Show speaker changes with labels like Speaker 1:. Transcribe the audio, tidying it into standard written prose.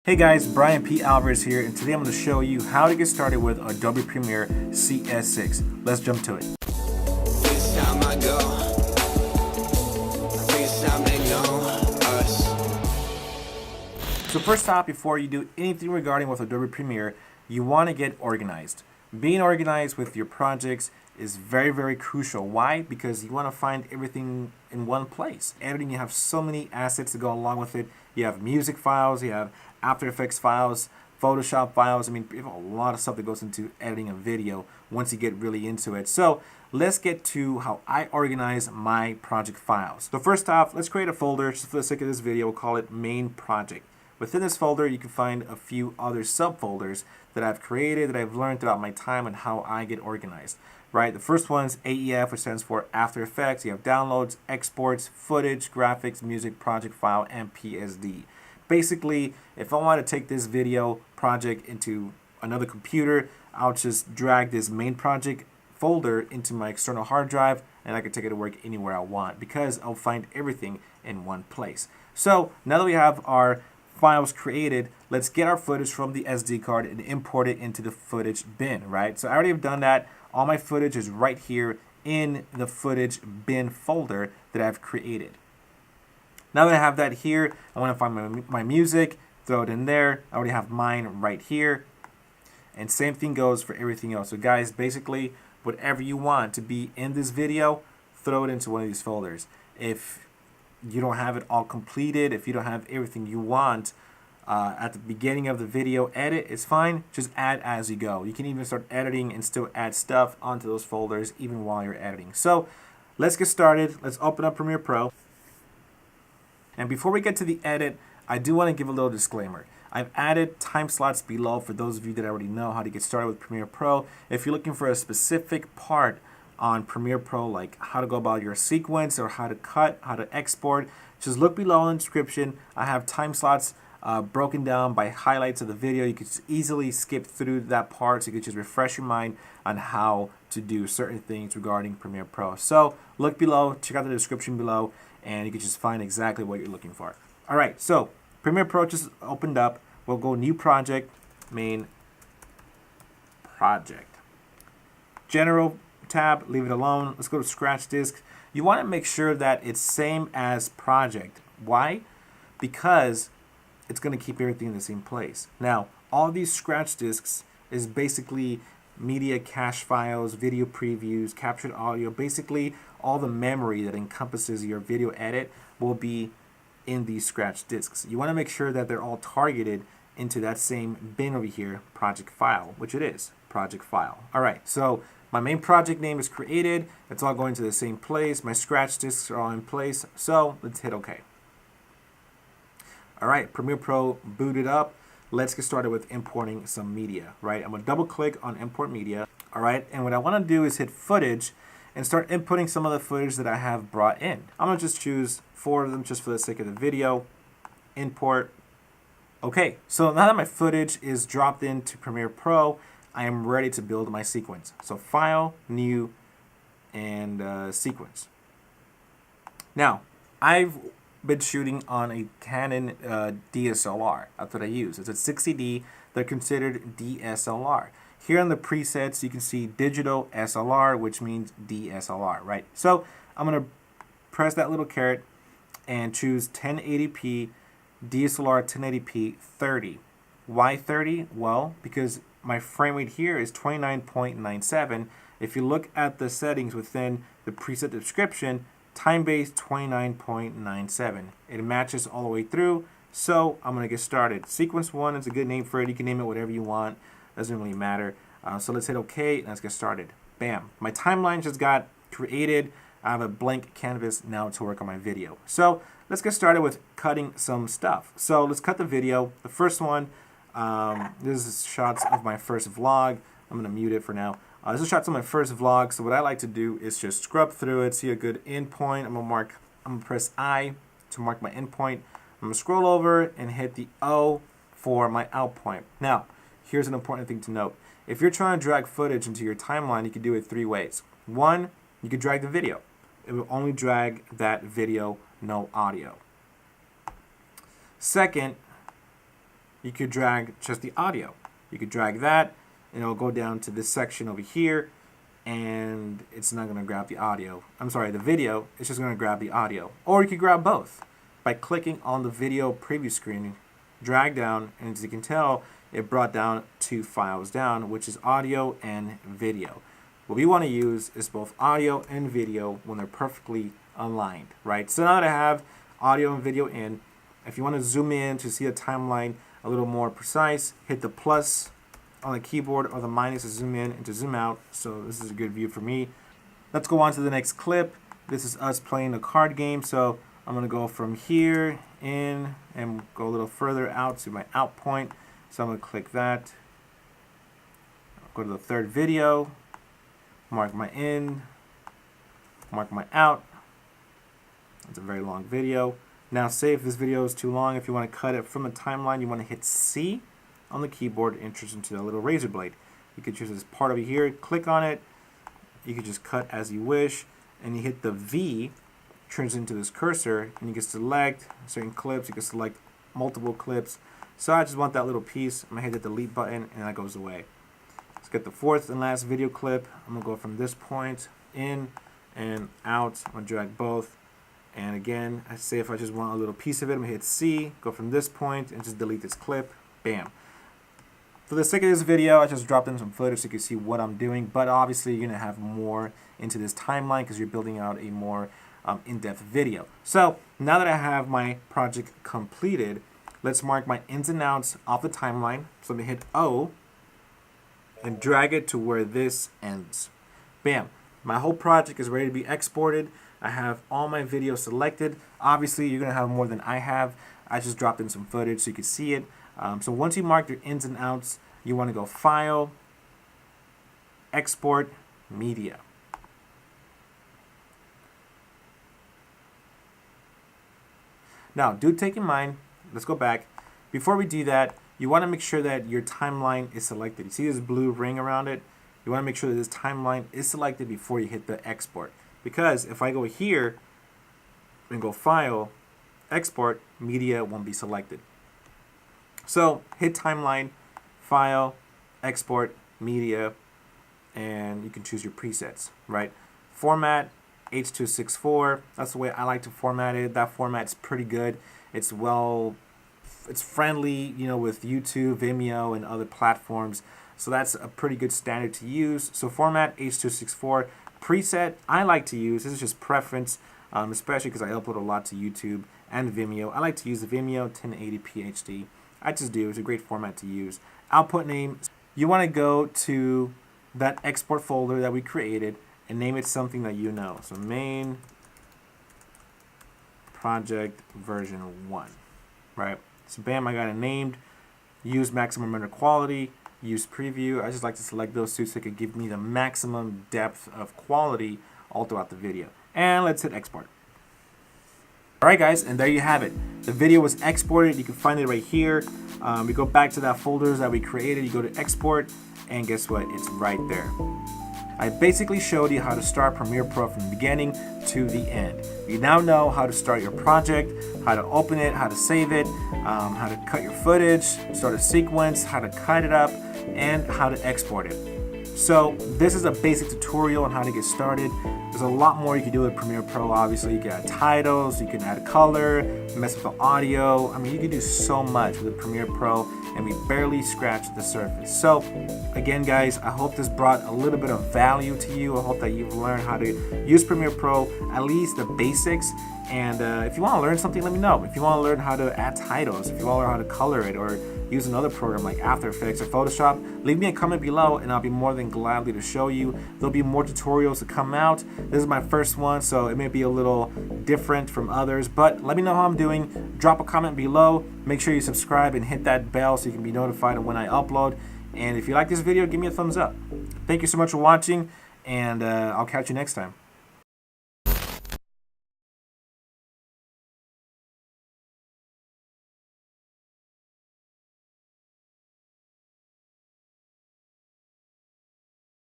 Speaker 1: Hey guys, Brian P. Alvarez here, and today I'm going to show you how to get started with Adobe Premiere CS6. Let's jump to it.
Speaker 2: This time I go. This time they know us.
Speaker 1: So first off, before you do anything regarding with Adobe Premiere, you want to get organized. Being organized with your projects is very, very crucial. Why? Because you want to find everything in one place. Editing, you have so many assets to go along with it. You have music files, you have After Effects files, Photoshop files. I mean, you have a lot of stuff that goes into editing a video once you get really into it. So let's get to how I organize my project files. So first off, let's create a folder. Just for the sake of this video, we'll call it Main Project. Within this folder, you can find a few other subfolders that I've created, that I've learned throughout my time on how I get organized. Right, the first one's AEF, which stands for After Effects. You have downloads, exports, footage, graphics, music, project file, and PSD. Basically, if I want to take this video project into another computer, I'll just drag this main project folder into my external hard drive, and I can take it to work anywhere I want because I'll find everything in one place. So now that we have our files created, let's get our footage from the SD card and import it into the footage bin, right? So I already have done that. All my footage is right here in the footage bin folder that I've created. Now that I have that here, I want to find my music, throw it in there. I already have mine right here. And same thing goes for everything else. So guys, basically, whatever you want to be in this video, throw it into one of these folders. If you don't have it all completed, if you don't have everything you want at the beginning of the video edit, it's fine. Just add as you go. You can even start editing and still add stuff onto those folders even while you're editing. So let's get started. Let's open up Premiere Pro. And before we get to the edit, I do want to give a little disclaimer. I've added time slots below for those of you that already know how to get started with Premiere Pro. If you're looking for a specific part on Premiere Pro, like how to go about your sequence or how to cut, how to export, just look below in the description. I have time slots broken down by highlights of the video. You could just easily skip through that part, so you could just refresh your mind on how to do certain things regarding Premiere Pro. So look below, check out the description below, and you can just find exactly what you're looking for. All right, so Premiere Pro just opened up. We'll go New Project, Main Project. General tab, leave it alone. Let's go to Scratch Disk. You want to make sure that it's same as Project. Why? Because it's going to keep everything in the same place. Now, all these scratch disks is basically media cache files, video previews, captured audio. Basically, all the memory that encompasses your video edit will be in these scratch disks. You want to make sure that they're all targeted into that same bin over here, project file, which it is, project file. All right, so my main project name is created. It's all going to the same place. My scratch disks are all in place. So let's hit OK. All right, Premiere Pro booted up. Let's get started with importing some media, right? I'm gonna double click on import media, all right? And what I wanna do is hit footage and start inputting some of the footage that I have brought in. I'm gonna just choose 4 of them just for the sake of the video. Import. Okay, so now that my footage is dropped into Premiere Pro, I am ready to build my sequence. So File, New, and Sequence. Now, I've been shooting on a Canon DSLR. That's what I use. It's a 60D. They're considered DSLR. Here on the presets, you can see digital SLR, which means DSLR, right? So I'm going to press that little caret and choose 1080p DSLR 1080p 30. Why 30? Well, because my frame rate here is 29.97. If you look at the settings within the preset description, time-based 29.97. It matches all the way through, so I'm going to get started. Sequence 1 is a good name for it. You can name it whatever you want. Doesn't really matter. So let's hit OK, and let's get started. Bam. My timeline just got created. I have a blank canvas now to work on my video. So let's get started with cutting some stuff. So let's cut the video. The first one, this is shots of my first vlog. I'm going to mute it for now. This is shots of my first vlog, so what I like to do is just scrub through it, see a good endpoint. I'm gonna press I to mark my endpoint. I'm gonna scroll over and hit the O for my out point. Now, here's an important thing to note. If you're trying to drag footage into your timeline, you can do it 3 ways. 1, you could drag the video. It will only drag that video, no audio. Second, you could drag just the audio. You could drag that, and it'll go down to this section over here, and it's not going to grab the audio. I'm sorry, the video. It's just going to grab the audio. Or you could grab both by clicking on the video preview screen, drag down, and as you can tell, it brought down 2 files down, which is audio and video. What we want to use is both audio and video when they're perfectly aligned, right? So now that I have audio and video in, if you want to zoom in to see the timeline a little more precise, hit the plus on the keyboard or the minus to zoom in and to zoom out. So this is a good view for me. Let's go on to the next clip. This is us playing a card game. So I'm going to go from here in and go a little further out to my out point. So I'm going to click that. Go to the third video, mark my in, mark my out. It's a very long video. Now say if this video is too long, if you want to cut it from the timeline, you want to hit C on the keyboard and turns into a little razor blade. You could choose this part over here, click on it. You could just cut as you wish, and you hit the V, turns into this cursor, and you can select certain clips. You can select multiple clips. So I just want that little piece. I'm gonna hit the delete button, and that goes away. Let's get the fourth and last video clip. I'm gonna go from this point in and out. I'm gonna drag both. And again, I say if I just want a little piece of it, I'm gonna hit C, go from this point, and just delete this clip. Bam. For the sake of this video, I just dropped in some footage so you can see what I'm doing, but obviously you're gonna have more into this timeline because you're building out a more in-depth video. So now that I have my project completed, let's mark my ins and outs off the timeline. So let me hit O and drag it to where this ends. Bam. My whole project is ready to be exported. I have all my videos selected. Obviously, you're going to have more than I have. I just dropped in some footage so you can see it. So once you mark your ins and outs, you want to go File, Export, Media. Now, do take in mind, let's go back. Before we do that, you want to make sure that your timeline is selected. You see this blue ring around it? You want to make sure that this timeline is selected before you hit the export. Because if I go here and go File, Export, Media won't be selected. So hit Timeline, File, Export, Media, and you can choose your presets, right? Format, H.264. That's the way I like to format it. That format's pretty good. It's friendly, you know, with YouTube, Vimeo, and other platforms. So that's a pretty good standard to use. So format, H.264. Preset, I like to use, this is just preference, especially because I upload a lot to YouTube and Vimeo. I like to use the Vimeo 1080p HD. I just do. It's a great format to use. Output name, you want to go to that export folder that we created and name it something that you know. So main project version 1, right? So bam, I got it named. Use maximum render quality. Use preview. I just like to select those two so it could give me the maximum depth of quality all throughout the video. And let's hit export. Alright guys, and there you have it. The video was exported. You can find it right here. We go back to that folders that we created. You go to export, and guess what? It's right there. I basically showed you how to start Premiere Pro from the beginning to the end. You now know how to start your project, how to open it, how to save it, how to cut your footage, start a sequence, how to cut it up, and how to export it. So this is a basic tutorial on how to get started. There's a lot more you can do with Premiere Pro. Obviously, you can add titles, you can add color, mess with the audio. I mean, you can do so much with Premiere Pro, and we barely scratched the surface. So again, guys, I hope this brought a little bit of value to you. I hope that you've learned how to use Premiere Pro, at least the basics. And if you want to learn something, let me know. If you want to learn how to add titles, if you want to learn how to color it, or use another program like After Effects or Photoshop, leave me a comment below and I'll be more than gladly to show you. There'll be more tutorials to come out. This is my first one, so it may be a little different from others, but let me know how I'm doing. Drop a comment below. Make sure you subscribe and hit that bell so you can be notified of when I upload. And if you like this video, give me a thumbs up. Thank you so much for watching, and I'll catch you next time.